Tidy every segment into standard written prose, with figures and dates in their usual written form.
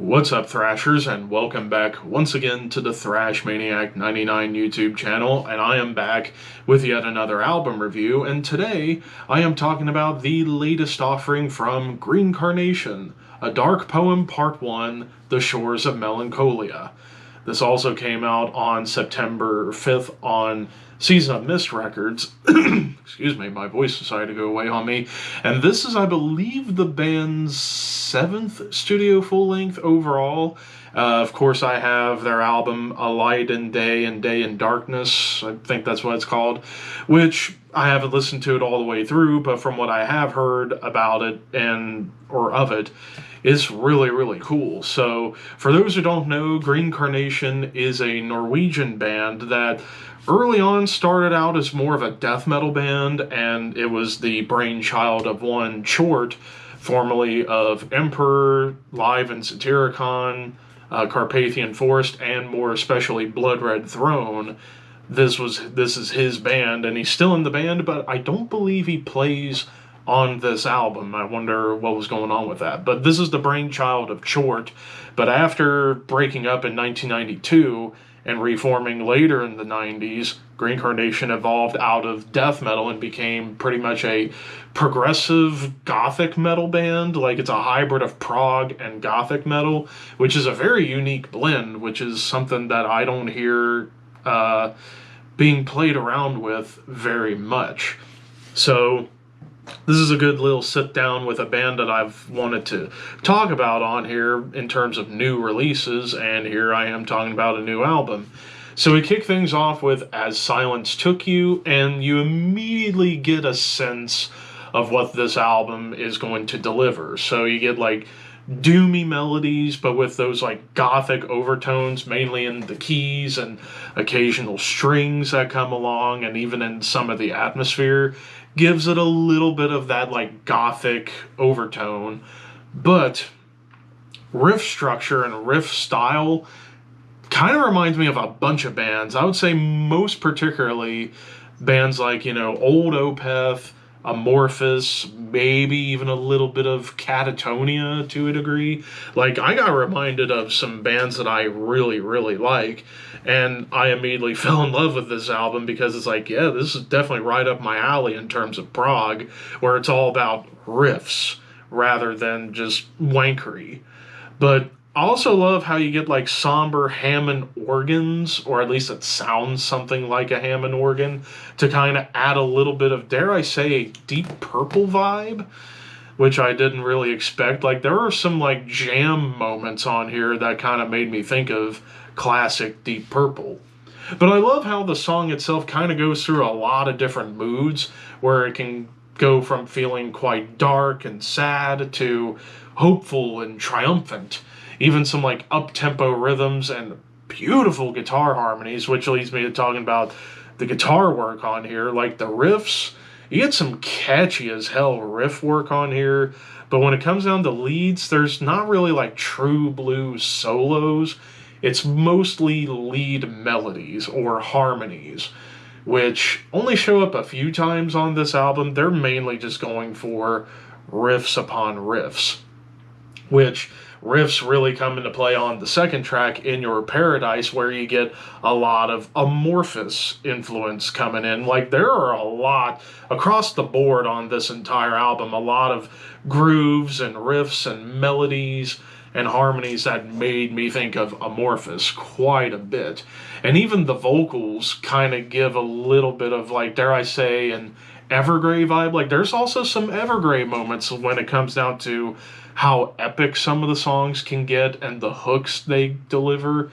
What's up, Thrashers, and welcome back once again to the Thrash Maniac 99 YouTube channel, and I am back with yet another album review, and today I am talking about the latest offering from Green Carnation, A Dark Poem Part 1, The Shores of Melancholia. This also came out on September 5th on Season of Mist Records. Excuse me, my voice decided to go away on me. And this is, I believe, the band's 7th studio full-length overall. Of course, I have their album A Light in Day and Day in Darkness. I think that's what it's called, which I haven't listened to it all the way through, but from what I have heard about it or of it, it's really, really cool. So, for those who don't know, Green Carnation is a Norwegian band that early on started out as more of a death metal band, and it was the brainchild of one Chort, formerly of Emperor, Live in Satyricon, Carpathian Forest, and more especially Blood Red Throne. This is his band, and he's still in the band, but I don't believe he plays on this album. I wonder what was going on with that. But this is the brainchild of Chort. But after breaking up in 1992 and reforming later in the 90s, Green Carnation evolved out of death metal and became pretty much a progressive gothic metal band. Like, it's a hybrid of prog and gothic metal, which is a very unique blend, which is something that I don't hear being played around with very much. So this is a good little sit down with a band that I've wanted to talk about on here in terms of new releases, and here I am talking about a new album. So we kick things off with As Silence Took You, and you immediately get a sense of what this album is going to deliver. So you get like doomy melodies, but with those like gothic overtones, mainly in the keys and occasional strings that come along, and even in some of the atmosphere, gives it a little bit of that like gothic overtone. But riff structure and riff style kind of reminds me of a bunch of bands. I would say most particularly bands like, Old Opeth, Amorphous, maybe even a little bit of Catatonia to a degree. Like, I got reminded of some bands that I really, really like, and I immediately fell in love with this album because it's like, yeah, this is definitely right up my alley in terms of prog, where it's all about riffs rather than just wankery. But I also love how you get like somber Hammond organs, or at least it sounds something like a Hammond organ, to kind of add a little bit of, dare I say, a Deep Purple vibe, which I didn't really expect. Like, there are some like jam moments on here that kind of made me think of classic Deep Purple. But I love how the song itself kind of goes through a lot of different moods, where it can go from feeling quite dark and sad to hopeful and triumphant. Even some like up-tempo rhythms and beautiful guitar harmonies, which leads me to talking about the guitar work on here. Like, the riffs, you get some catchy as hell riff work on here, but when it comes down to leads, there's not really like true blues solos. It's mostly lead melodies or harmonies, which only show up a few times on this album. They're mainly just going for riffs upon riffs, which riffs really come into play on the second track, In Your Paradise, where you get a lot of Amorphous influence coming in. Like, there are a lot across the board on this entire album, a lot of grooves and riffs and melodies and harmonies that made me think of Amorphous quite a bit. And even the vocals kind of give a little bit of, like, dare I say, an Evergrey vibe. Like, there's also some Evergrey moments when it comes down to how epic some of the songs can get and the hooks they deliver.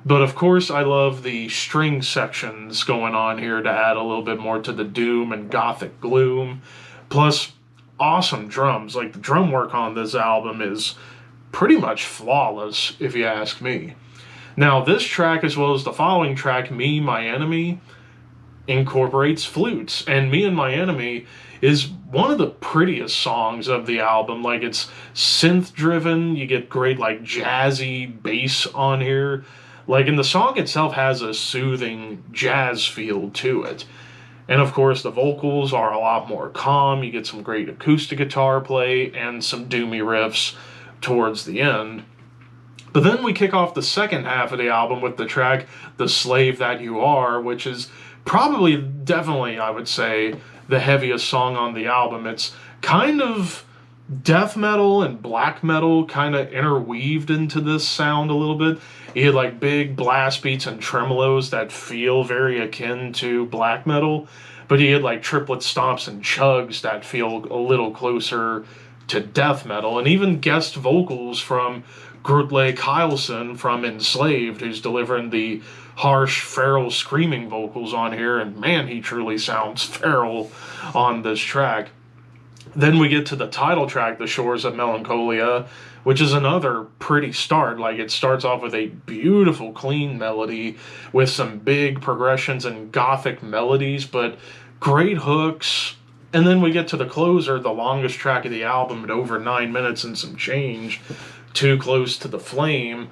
But of course, I love the string sections going on here to add a little bit more to the doom and gothic gloom. Plus, awesome drums. Like, the drum work on this album is pretty much flawless, if you ask me. Now, this track, as well as the following track, Me, My Enemy, incorporates flutes, and Me and My Enemy is one of the prettiest songs of the album. Like, it's synth driven, you get great like jazzy bass on here. Like, and the song itself has a soothing jazz feel to it. And of course the vocals are a lot more calm, you get some great acoustic guitar play and some doomy riffs towards the end. But then we kick off the second half of the album with the track The Slave That You Are, which is probably, definitely, I would say, the heaviest song on the album. It's kind of death metal and black metal kind of interweaved into this sound a little bit. You had like big blast beats and tremolos that feel very akin to black metal, but you had like triplet stomps and chugs that feel a little closer to death metal, and even guest vocals from Grutle Kylson from Enslaved, who's delivering the harsh, feral, screaming vocals on here, and man, he truly sounds feral on this track. Then we get to the title track, The Shores of Melancholia, which is another pretty start. Like, it starts off with a beautiful, clean melody with some big progressions and gothic melodies, but great hooks. And then we get to the closer, the longest track of the album at over 9 minutes and some change, Too Close to the Flame.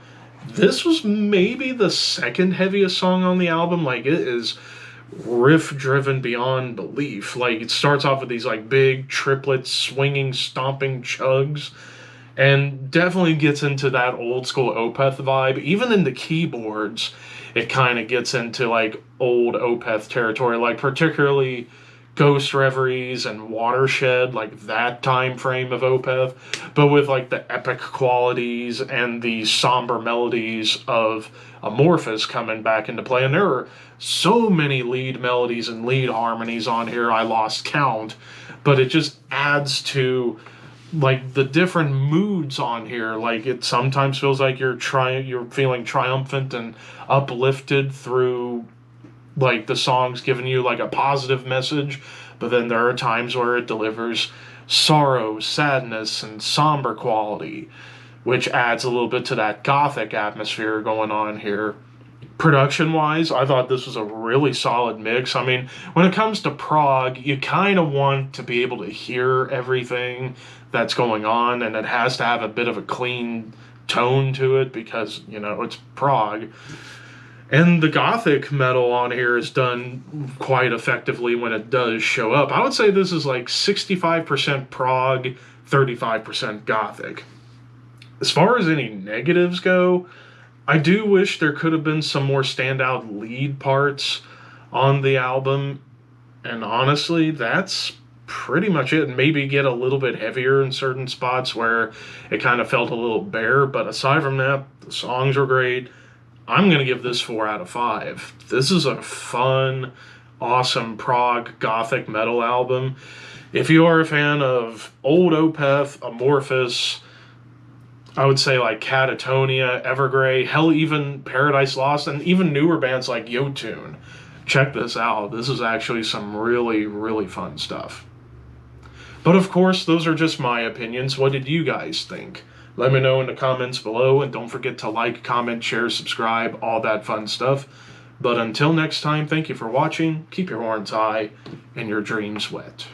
This was maybe the second heaviest song on the album. Like, it is riff driven beyond belief. Like, it starts off with these like big triplet swinging stomping chugs, and definitely gets into that old school Opeth vibe. Even in the keyboards, it kind of gets into like old Opeth territory, like particularly Ghost Reveries and Watershed, like that time frame of Opeth, but with like the epic qualities and the somber melodies of Amorphous coming back into play. And there are so many lead melodies and lead harmonies on here, I lost count, but it just adds to like the different moods on here. Like, it sometimes feels like you're feeling triumphant and uplifted through like the song's giving you like a positive message, but then there are times where it delivers sorrow, sadness, and somber quality, which adds a little bit to that gothic atmosphere going on here. Production wise, I thought this was a really solid mix. I mean, when it comes to prog, you kind of want to be able to hear everything that's going on, and it has to have a bit of a clean tone to it because, you know, it's prog. And the gothic metal on here is done quite effectively when it does show up. I would say this is like 65% prog, 35% gothic. As far as any negatives go, I do wish there could have been some more standout lead parts on the album. And honestly, that's pretty much it. Maybe get a little bit heavier in certain spots where it kind of felt a little bare. But aside from that, the songs are great. I'm going to give this 4 out of 5. This is a fun, awesome prog gothic metal album. If you are a fan of old Opeth, Amorphous, I would say like Catatonia, Evergrey, hell, even Paradise Lost, and even newer bands like Yotun, check this out. This is actually some really, really fun stuff. But of course, those are just my opinions. What did you guys think? Let me know in the comments below, and don't forget to like, comment, share, subscribe, all that fun stuff. But until next time, thank you for watching, keep your horns high, and your dreams wet.